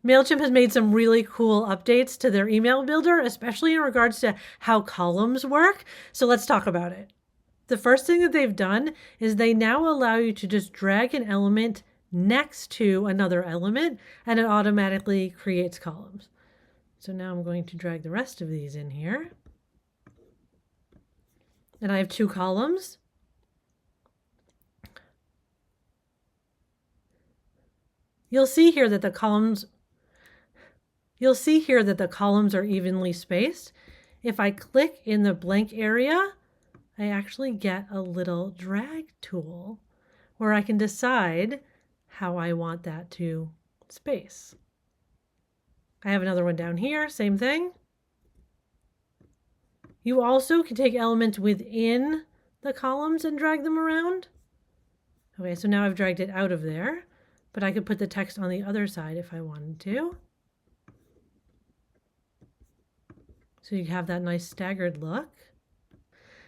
Mailchimp has made some really cool updates to their email builder, especially in regards to how columns work. So let's talk about it. The first thing that they've done is they now allow you to just drag an element next to another element and it automatically creates columns. So now I'm going to drag the rest of these in here. And I have 2 columns. You'll see here that the columns are evenly spaced. If I click in the blank area, I actually get a little drag tool where I can decide how I want that to space. I have another one down here, same thing. You also can take elements within the columns and drag them around. Okay, so now I've dragged it out of there, but I could put the text on the other side if I wanted to. So you have that nice staggered look.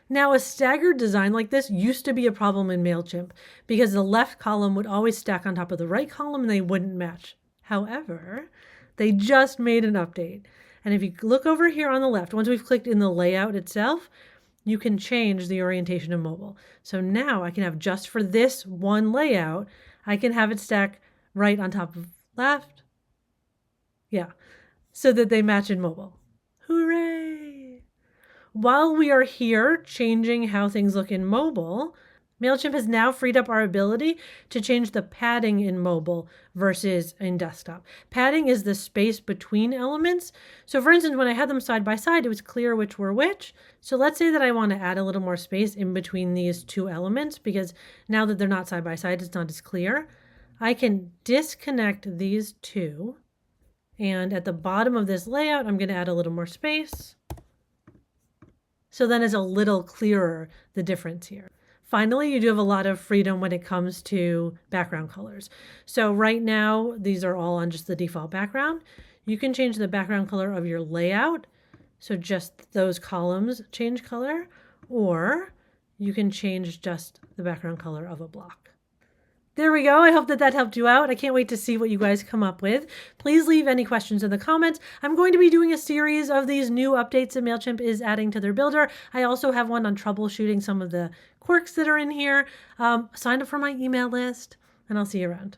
Now, a staggered design like this used to be a problem in Mailchimp because the left column would always stack on top of the right column and they wouldn't match. However, they just made an update. And if you look over here on the left, once we've clicked in the layout itself, you can change the orientation of mobile. So now I can have just for this one layout, I can have it stack right on top of left. Yeah, so that they match in mobile. Hooray! While we are here changing how things look in mobile, Mailchimp has now freed up our ability to change the padding in mobile versus in desktop. Padding is the space between elements. So for instance, when I had them side by side, it was clear which were which. So let's say that I want to add a little more space in between these 2 elements because now that they're not side by side, it's not as clear. I can disconnect these 2. And at the bottom of this layout, I'm going to add a little more space. So then it's a little clearer, the difference here. Finally, you do have a lot of freedom when it comes to background colors. So right now, these are all on just the default background. You can change the background color of your layout. So just those columns change color, or you can change just the background color of a block. There we go. I hope that helped you out. I can't wait to see what you guys come up with. Please leave any questions in the comments. I'm going to be doing a series of these new updates that Mailchimp is adding to their builder. I also have one on troubleshooting some of the quirks that are in here. Sign up for my email list, and I'll see you around.